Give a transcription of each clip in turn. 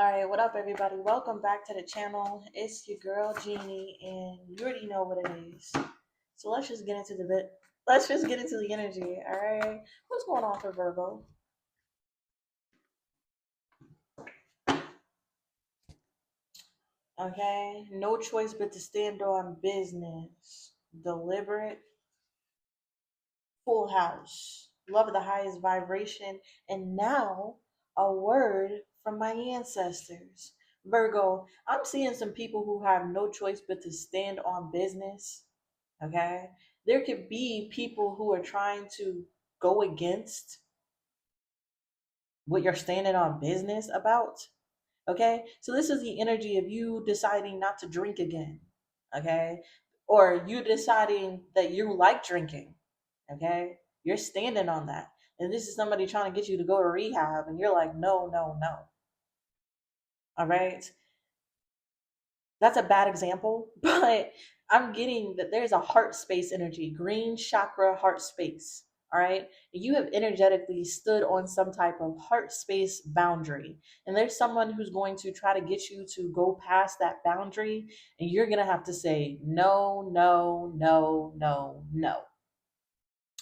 Alright, what up everybody? Welcome back to the channel. It's your girl Jeannie and you already know what it is. So let's just get into the energy, alright? What's going on for Virgo? Okay, no choice but to stand on business. Deliberate, full house. Love of the highest vibration. And now a word from my ancestors. Virgo, I'm seeing some people who have no choice but to stand on business. Okay. There could be people who are trying to go against what you're standing on business about. Okay. So this is the energy of you deciding not to drink again. Okay. Or you deciding that you like drinking. Okay. You're standing on that. And this is somebody trying to get you to go to rehab. And you're like, no, no, no. All right. That's a bad example, but I'm getting that there's a heart space energy, green chakra heart space. All right. You have energetically stood on some type of heart space boundary. And there's someone who's going to try to get you to go past that boundary. And you're going to have to say, no, no, no, no, no.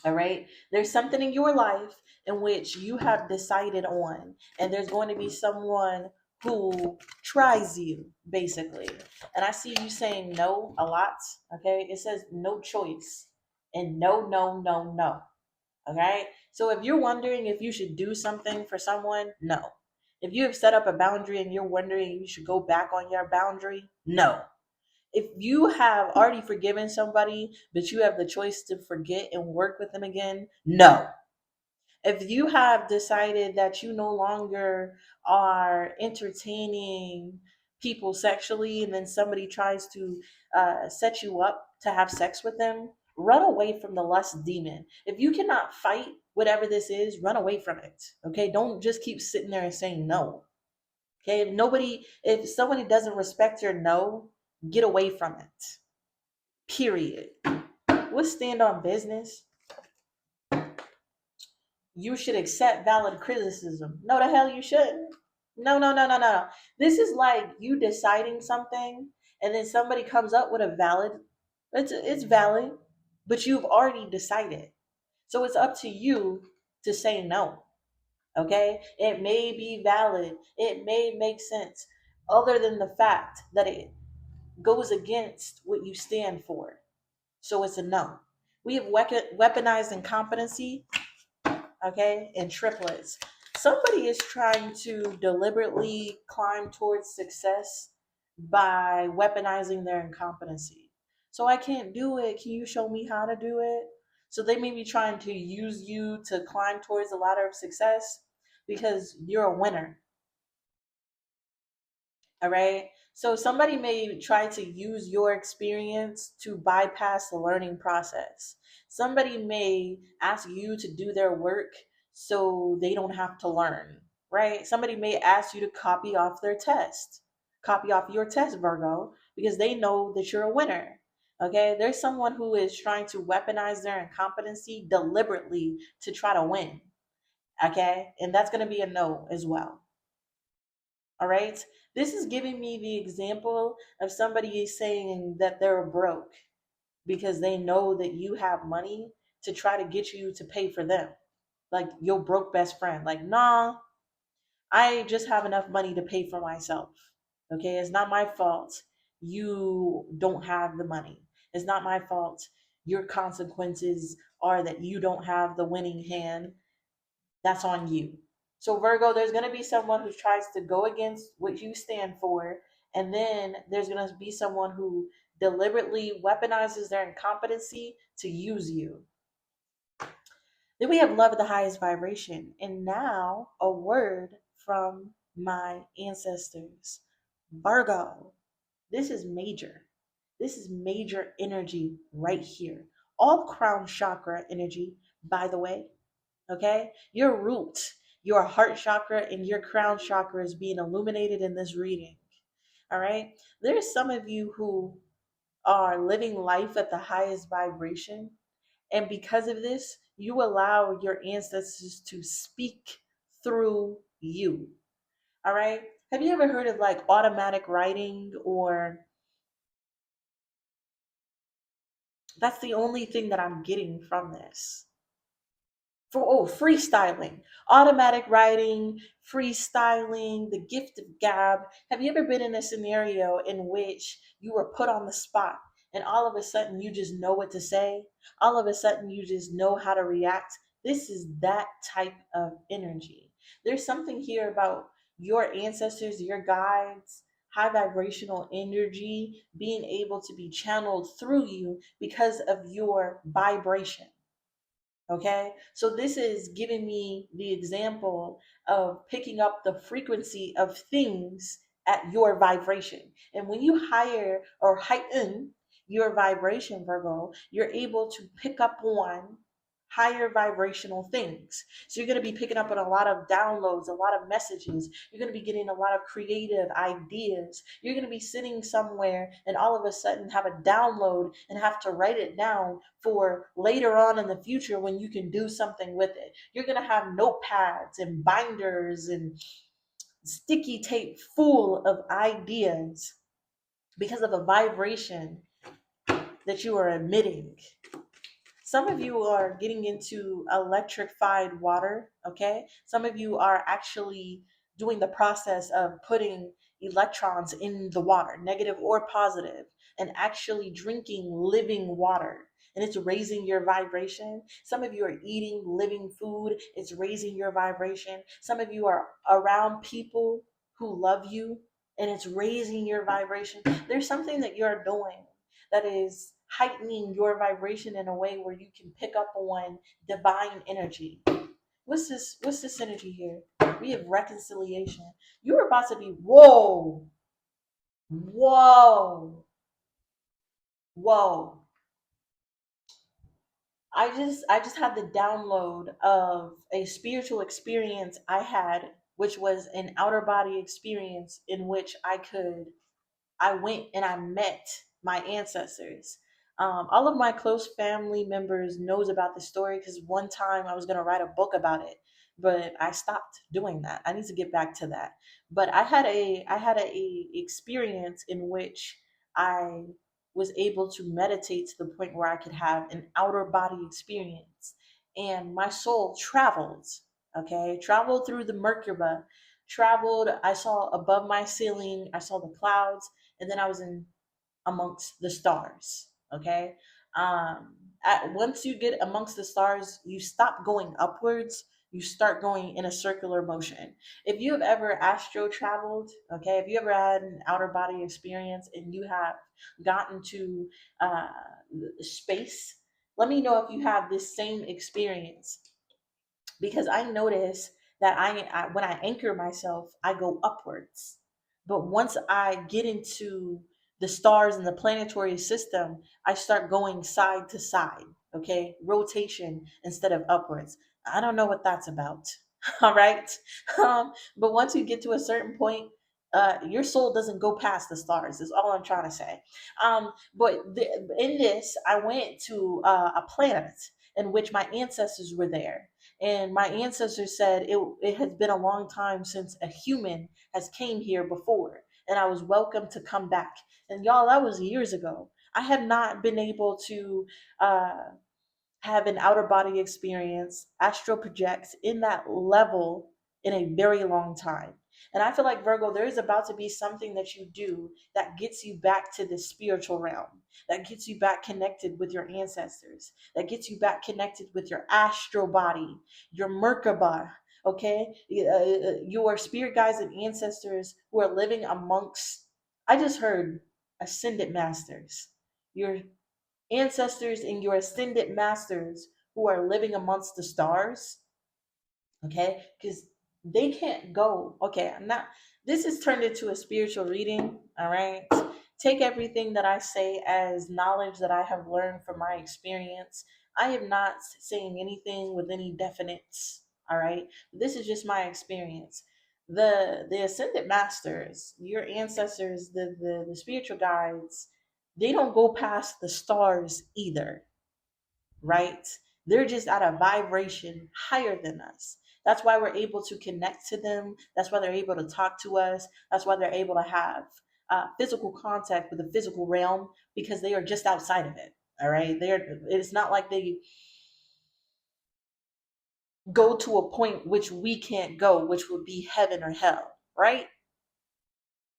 All right. There's something in your life in which you have decided on, and there's going to be someone who tries you, basically. And I see you saying no a lot. Okay. It says no choice and no, no, no, no. Okay. So if you're wondering if you should do something for someone, no. If you have set up a boundary and you're wondering you should go back on your boundary, no. If you have already forgiven somebody, but you have the choice to forget and work with them again, no. If you have decided that you no longer are entertaining people sexually and then somebody tries to set you up to have sex with them, run away from the lust demon. If you cannot fight whatever this is, run away from it. Okay. Don't just keep sitting there and saying no. Okay. If somebody doesn't respect your no, get away from it. Period. We'll stand on business. You should accept valid criticism. No, the hell you shouldn't. No, no, no, no, no. This is like you deciding something and then somebody comes up with a valid, it's valid, but you've already decided. So it's up to you to say no. Okay? It may be valid. It may make sense other than the fact that it goes against what you stand for. So it's a no. We have weaponized incompetency, okay, in triplets. Somebody is trying to deliberately climb towards success by weaponizing their incompetency. So I can't do it. Can you show me how to do it? So they may be trying to use you to climb towards the ladder of success because you're a winner. All right. So somebody may try to use your experience to bypass the learning process. Somebody may ask you to do their work so they don't have to learn, right? Somebody may ask you to copy off their test, copy off your test, Virgo, because they know that you're a winner. Okay. There's someone who is trying to weaponize their incompetency deliberately to try to win. Okay. And that's going to be a no as well. All right. This is giving me the example of somebody saying that they're broke because they know that you have money to try to get you to pay for them. Like your broke best friend. Like, nah, I just have enough money to pay for myself. Okay. It's not my fault you don't have the money. It's not my fault your consequences are that you don't have the winning hand. That's on you. So, Virgo, there's going to be someone who tries to go against what you stand for. And then there's going to be someone who deliberately weaponizes their incompetency to use you. Then we have love at the highest vibration. And now a word from my ancestors. Virgo, this is major. This is major energy right here. All crown chakra energy, by the way. Okay? Your root, your heart chakra, and your crown chakra is being illuminated in this reading. All right? There's some of you who are living life at the highest vibration. And because of this, you allow your ancestors to speak through you. All right? Have you ever heard of like automatic writing, or that's the only thing that I'm getting from this? For freestyling, automatic writing, freestyling, the gift of gab. Have you ever been in a scenario in which you were put on the spot and all of a sudden you just know what to say, all of a sudden you just know how to react? This is that type of energy. There's something here about your ancestors, your guides, high vibrational energy being able to be channeled through you because of your vibration. Okay, so this is giving me the example of picking up the frequency of things at your vibration. And when you higher or heighten your vibration, Virgo, you're able to pick up on higher vibrational things. So you're going to be picking up on a lot of downloads, a lot of messages. You're going to be getting a lot of creative ideas. You're going to be sitting somewhere and all of a sudden have a download and have to write it down for later on in the future when you can do something with it. You're going to have notepads and binders and sticky tape full of ideas because of the vibration that you are emitting. Some of you are getting into electrified water, okay? Some of you are actually doing the process of putting electrons in the water, negative or positive, and actually drinking living water. And it's raising your vibration. Some of you are eating living food, it's raising your vibration. Some of you are around people who love you, and it's raising your vibration. There's something that you're doing that is heightening your vibration in a way where you can pick up on divine energy. What's this energy here? We have reconciliation. You're about to be whoa, whoa. I just had the download of a spiritual experience I had, which was an outer body experience in which I went and I met my ancestors. All of my close family members knows about the story because one time I was going to write a book about it, but I stopped doing that. I need to get back to that. But I had a experience in which I was able to meditate to the point where I could have an outer body experience, and my soul traveled. Okay, traveled through the Merkaba, traveled. I saw above my ceiling. I saw the clouds, and then I was in amongst the stars. Okay. Once you get amongst the stars, you stop going upwards. You start going in a circular motion. If you have ever astro traveled, okay, if you ever had an outer body experience and you have gotten to uh, space, let me know if you have this same experience, because I notice that when I anchor myself, I go upwards. But once I get into the stars and the planetary system, I start going side to side, okay? Rotation instead of upwards. I don't know what that's about. All right. But once you get to a certain point, your soul doesn't go past the stars, is all I'm trying to say. In this, I went to a planet in which my ancestors were there, and my ancestors said it has been a long time since a human has came here before, and I was welcome to come back. And y'all, that was years ago. I have not been able to uh, have an outer body experience, astral projects in that level in a very long time. And I feel like, Virgo, there is about to be something that you do that gets you back to the spiritual realm, that gets you back connected with your ancestors, that gets you back connected with your astral body, your Merkaba, okay? Your spirit guides and ancestors who are living amongst, I just heard ascended masters. Your ancestors and your ascended masters who are living amongst the stars, okay? Because they can't go. Okay, I'm not. This is turned into a spiritual reading. All right. Take everything that I say as knowledge that I have learned from my experience. I am not saying anything with any definites. All right. This is just my experience. The ascended masters, your ancestors, the spiritual guides, they don't go past the stars either, right? They're just at a vibration higher than us. That's why we're able to connect to them. That's why they're able to talk to us. That's why they're able to have physical contact with the physical realm, because they are just outside of it. All right. It's not like they go to a point which we can't go, which would be heaven or hell, right?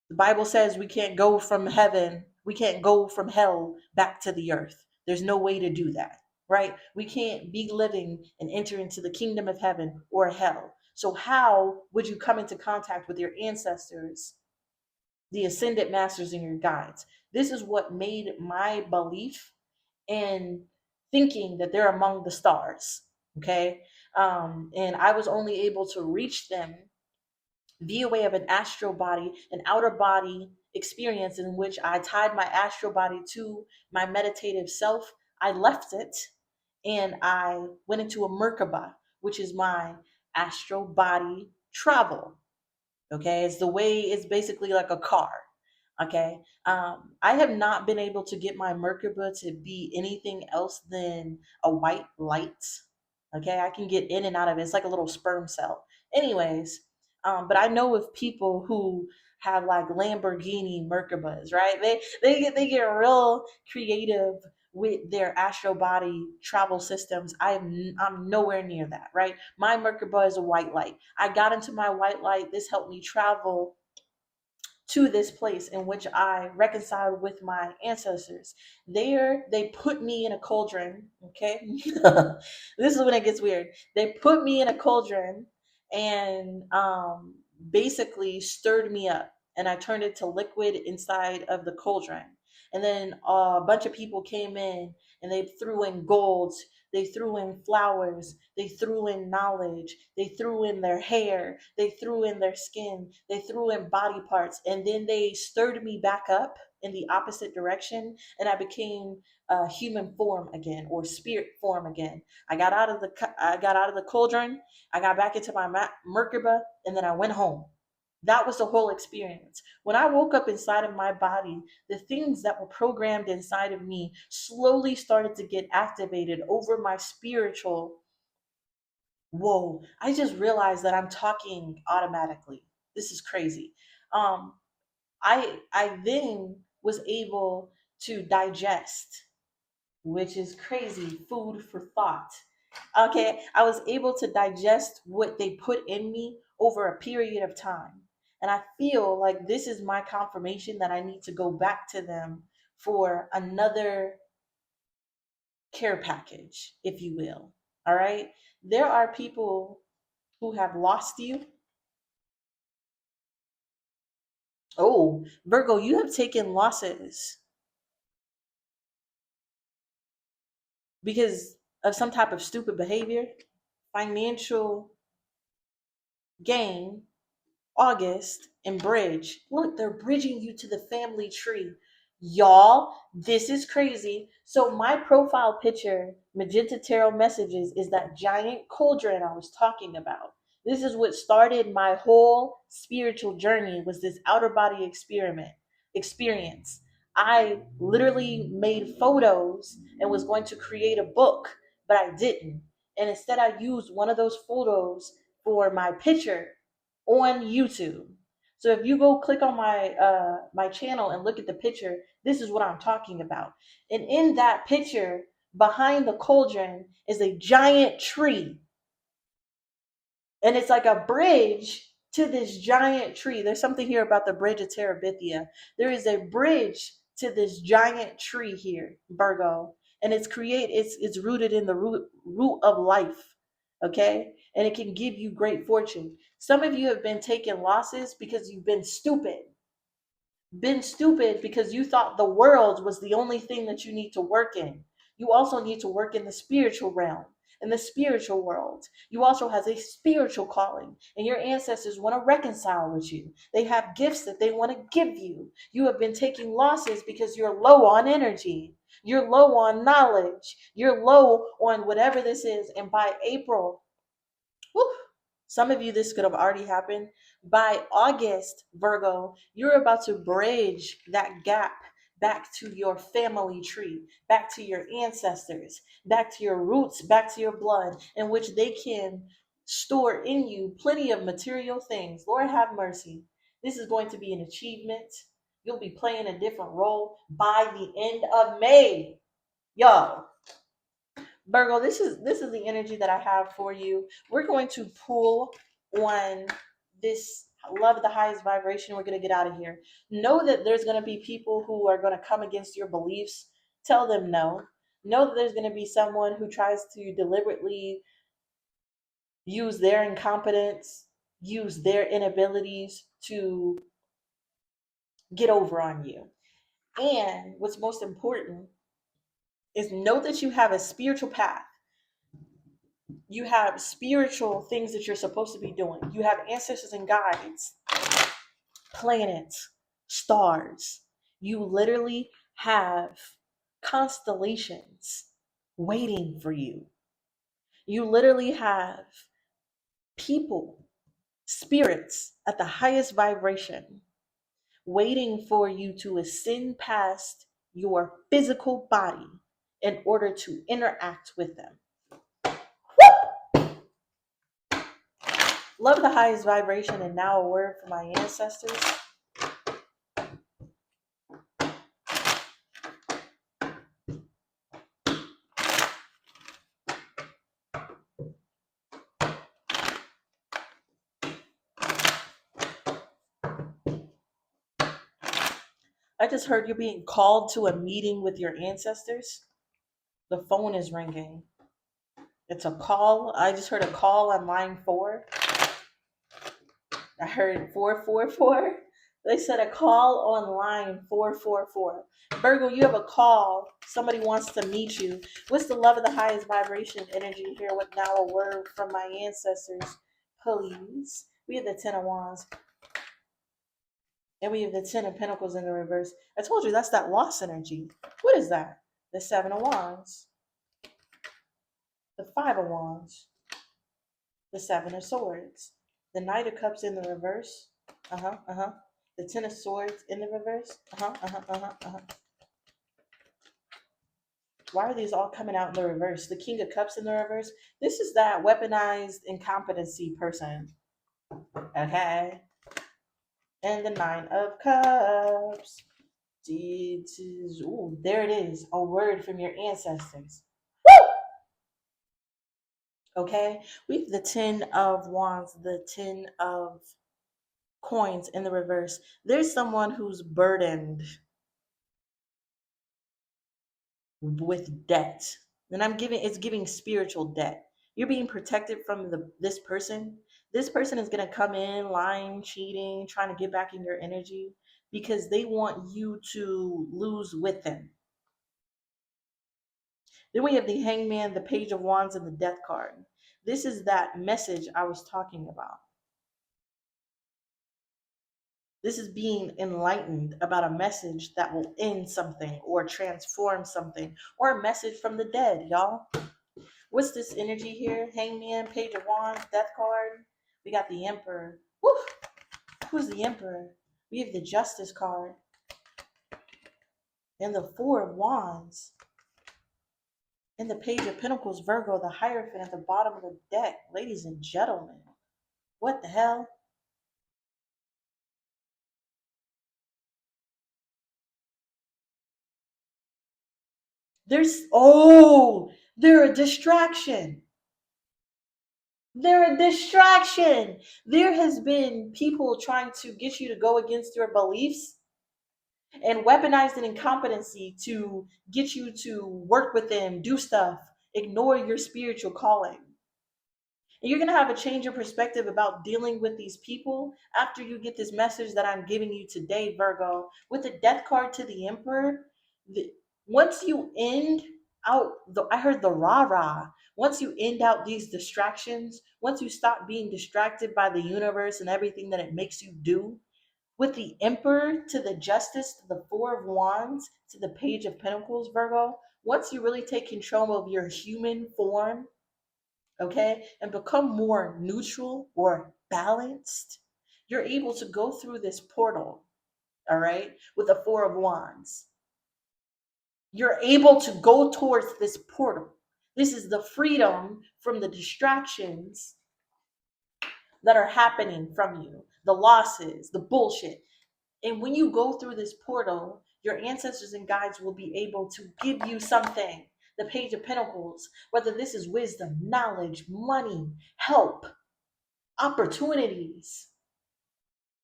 The Bible says we can't go from heaven, we can't go from hell back to the earth. There's no way to do that, right? We can't be living and enter into the kingdom of heaven or hell. So, how would you come into contact with your ancestors, the ascended masters, and your guides? This is what made my belief in thinking that they're among the stars, okay? And I was only able to reach them via way of an astral body, an outer body experience in which I tied my astral body to my meditative self. I left it and I went into a Merkaba, which is my astral body travel. Okay, it's the way, it's basically like a car. Okay, I have not been able to get my Merkaba to be anything else than a white light. Okay, I can get in and out of it. It's like a little sperm cell. Anyways, but I know of people who have like Lamborghini Merkabas, right? They get real creative with their astral body travel systems. I'm nowhere near that, right? My Merkaba is a white light. I got into my white light. This helped me travel to this place in which I reconciled with my ancestors. There, they put me in a cauldron. Okay, this is when it gets weird. They put me in a cauldron and basically stirred me up, and I turned it to liquid inside of the cauldron. And then a bunch of people came in and they threw in gold, they threw in flowers, they threw in knowledge, they threw in their hair, they threw in their skin, they threw in body parts, and then they stirred me back up in the opposite direction, and I became human form again, or spirit form again. I got out of the cauldron, I got back into my Merkaba, and then I went home. That was the whole experience. When I woke up inside of my body, the things that were programmed inside of me slowly started to get activated over my spiritual. Whoa, I just realized that I'm talking automatically. This is crazy. Um, I then was able to digest, which is crazy, food for thought. Okay, I was able to digest what they put in me over a period of time. And I feel like this is my confirmation that I need to go back to them for another care package, if you will. All right. There are people who have lost you. Oh, Virgo, you have taken losses because of some type of stupid behavior, financial gain, August, and bridge. Look, they're bridging you to the family tree. Y'all, this is crazy. So my profile picture, Magenta Tarot Messages, is that giant cauldron I was talking about. This is what started my whole spiritual journey, was this outer body experience. I literally made photos and was going to create a book, but I didn't. And instead I used one of those photos for my picture on YouTube. So if you go click on my channel and look at the picture, this is what I'm talking about. And in that picture, behind the cauldron is a giant tree, and it's like a bridge to this giant tree. There's something here about the bridge of Terabithia. There is a bridge to this giant tree here, Virgo, and it's rooted in the root of life. Okay, and it can give you great fortune. Some of you have been taking losses because you've been stupid because you thought the world was the only thing that you need to work in. You also need to work in the spiritual realm, in the spiritual world. You also has a spiritual calling, and your ancestors want to reconcile with you. They have gifts that they want to give you. You have been taking losses because you're low on energy. You're low on knowledge. You're low on whatever this is. And by April, whew, some of you, this could have already happened. By August, Virgo, you're about to bridge that gap back to your family tree, back to your ancestors, back to your roots, back to your blood, in which they can store in you plenty of material things. Lord have mercy. This is going to be an achievement. You'll be playing a different role by the end of May. Yo, Virgo, this is the energy that I have for you. We're going to pull on this love the highest vibration. We're going to get out of here. Know that there's going to be people who are going to come against your beliefs. Tell them no. Know that there's going to be someone who tries to deliberately use their incompetence, use their inabilities to get over on you. And what's most important is know that you have a spiritual path. You have spiritual things that you're supposed to be doing. You have ancestors and guides, planets, stars. You literally have constellations waiting for you. You literally have people, spirits at the highest vibration waiting for you to ascend past your physical body in order to interact with them. Love the highest vibration, and now a word from my ancestors. I just heard you're being called to a meeting with your ancestors. The phone is ringing. It's a call. I just heard a call on line 4. I heard 444. They said a call on line 444. Virgo, you have a call. Somebody wants to meet you. What's the love of the highest vibration energy here? With now a word from my ancestors, please. We have the 10 of Wands. And we have the 10 of Pentacles in the reverse. I told you that's that loss energy. What is that? The 7 of Wands. The 5 of Wands. The 7 of Swords. The Knight of Cups in the reverse. The 10 of Swords in the reverse. Why are these all coming out in the reverse? The King of Cups in the reverse. This is that weaponized incompetency person. Okay. And the 9 of Cups. Ooh, there it is. A word from your ancestors. Woo! Okay. We have the 10 of Wands, the 10 of Coins in the reverse. There's someone who's burdened with debt. And it's giving spiritual debt. You're being protected from this person. This person is going to come in lying, cheating, trying to get back in your energy because they want you to lose with them. Then we have the Hangman, the Page of Wands, and the Death card. This is that message I was talking about. This is being enlightened about a message that will end something or transform something, or a message from the dead, y'all. What's this energy here? Hangman, Page of Wands, Death card. We got the Emperor. Woo! Who's the Emperor? We have the Justice card. And the 4 of Wands. And the Page of Pentacles, Virgo, the Hierophant at the bottom of the deck. Ladies and gentlemen, what the hell? They're a distraction. They're a distraction. There has been people trying to get you to go against your beliefs and weaponize an incompetency to get you to work with them, do stuff, ignore your spiritual calling. And you're going to have a change of perspective about dealing with these people after you get this message that I'm giving you today, Virgo. With the Death card to the Emperor, once you end out, I heard the rah-rah. Once you end out these distractions, once you stop being distracted by the universe and everything that it makes you do, with the Emperor to the Justice to the 4 of Wands to the Page of Pentacles, Virgo, once you really take control of your human form, okay, and become more neutral or balanced, you're able to go through this portal, all right, with the 4 of Wands. You're able to go towards this portal. This is the freedom from the distractions that are happening from you, the losses, the bullshit. And when you go through this portal, your ancestors and guides will be able to give you something. The Page of Pentacles, whether this is wisdom, knowledge, money, help, opportunities,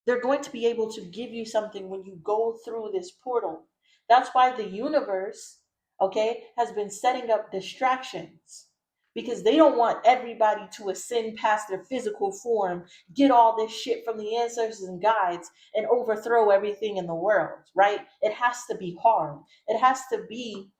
they're going to be able to give you something when you go through this portal. That's why the universe, okay, has been setting up distractions, because they don't want everybody to ascend past their physical form, get all this shit from the ancestors and guides, and overthrow everything in the world, right? It has to be hard. It has to be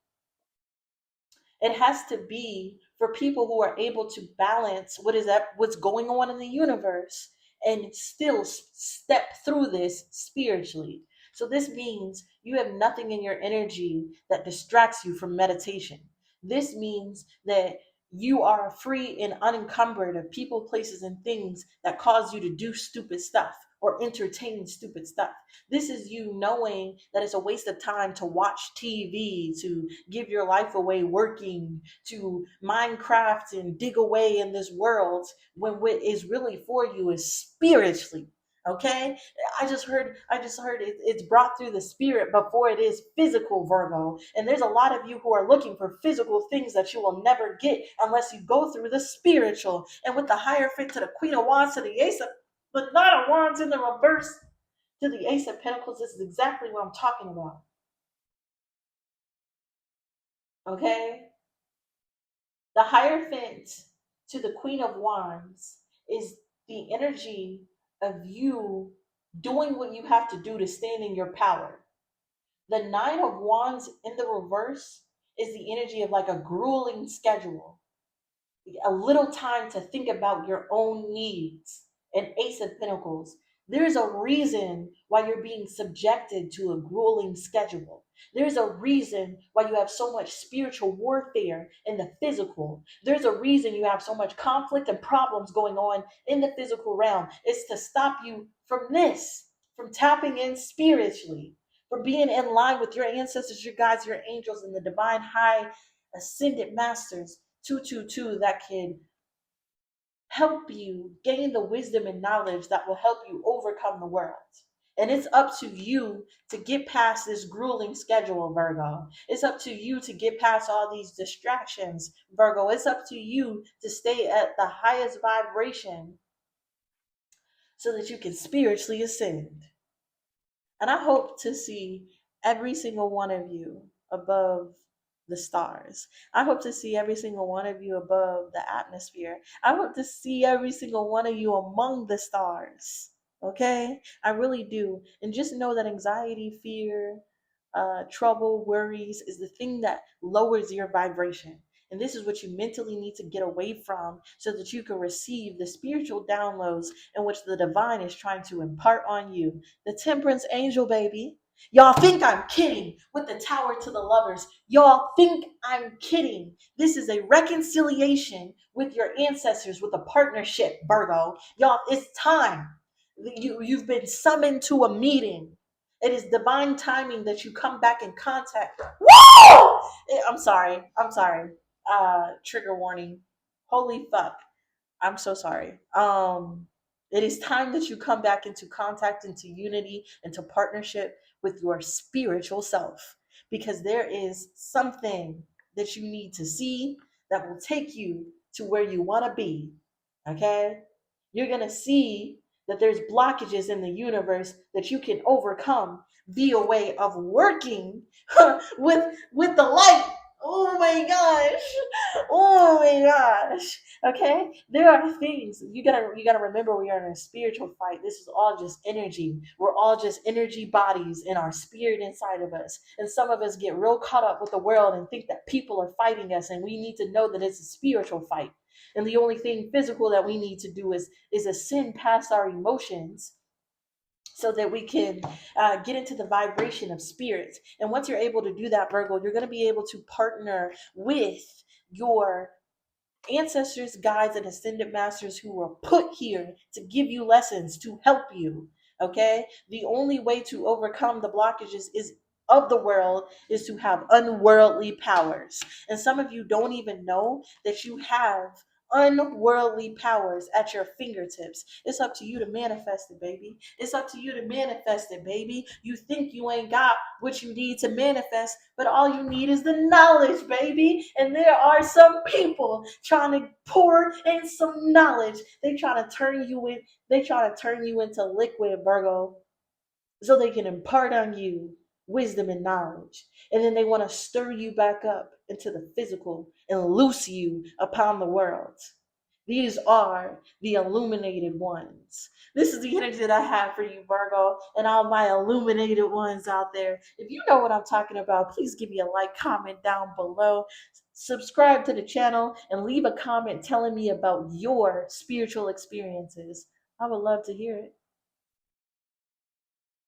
for people who are able to balance what's going on in the universe and still step through this spiritually. So this means you have nothing in your energy that distracts you from meditation. This means that you are free and unencumbered of people, places, and things that cause you to do stupid stuff or entertain stupid stuff. This is you knowing that it's a waste of time to watch TV, to give your life away working, to Minecraft and dig away in this world, when what is really for you is spiritually. Okay, it's brought through the spirit before it is physical, Virgo. And there's a lot of you who are looking for physical things that you will never get unless you go through the spiritual. And with the Hierophant to the Queen of Wands to the Ace of the Knight of Wands in the reverse to the Ace of Pentacles, this is exactly what I'm talking about. Okay? The Hierophant to the Queen of Wands is the energy of you doing what you have to do to stand in your power. The Nine of Wands in the reverse is the energy of like a grueling schedule, a little time to think about your own needs. An Ace of Pentacles, there's a reason why you're being subjected to a grueling schedule. There's a reason why you have so much spiritual warfare in the physical. There's a reason you have so much conflict and problems going on in the physical realm. It's to stop you from this, from tapping in spiritually, from being in line with your ancestors, your guides, your angels, and the divine high ascended masters 222 that can help you gain the wisdom and knowledge that will help you overcome the world. And it's up to you to get past this grueling schedule, Virgo. It's up to you to get past all these distractions, Virgo. It's up to you to stay at the highest vibration so that you can spiritually ascend. And I hope to see every single one of you above the stars. I hope to see every single one of you above the atmosphere. I hope to see every single one of you among the stars. Okay? I really do. And just know that anxiety, fear, trouble, worries is the thing that lowers your vibration. And this is what you mentally need to get away from so that you can receive the spiritual downloads in which the divine is trying to impart on you. The temperance angel, baby. Y'all think I'm kidding with the tower to the lovers. Y'all think I'm kidding. This is a reconciliation with your ancestors, with a partnership, Virgo. Y'all, it's time. You've been summoned to a meeting. It is divine timing that you come back in contact. Woo! I'm sorry. Trigger warning. Holy fuck. I'm so sorry. It is time that you come back into contact, into unity, into partnership with your spiritual self, because there is something that you need to see that will take you to where you want to be. Okay? You're going to see that there's blockages in the universe that you can overcome via way of working with the light. Oh my gosh. Oh my gosh. Okay? There are things you gotta remember, we are in a spiritual fight. This is all just energy. We're all just energy bodies in our spirit inside of us. And some of us get real caught up with the world and think that people are fighting us, and we need to know that it's a spiritual fight. And the only thing physical that we need to do is ascend past our emotions so that we can get into the vibration of spirit. And once you're able to do that, Virgo, you're going to be able to partner with your ancestors, guides, and ascended masters who were put here to give you lessons, to help you. Okay? The only way to overcome the blockages is of the world is to have unworldly powers. And some of you don't even know that you have unworldly powers at your fingertips. It's up to you to manifest it, baby. It's up to you to manifest it, baby. You think you ain't got what you need to manifest, but all you need is the knowledge, baby. And there are some people trying to pour in some knowledge. They try to turn you into liquid, Virgo, so they can impart on you wisdom and knowledge. And then they want to stir you back up into the physical and loose you upon the world. These are the illuminated ones. This is the energy that I have for you, Virgo, and all my illuminated ones out there. If you know what I'm talking about, please give me a like, comment down below. Subscribe to the channel and leave a comment telling me about your spiritual experiences. I would love to hear it.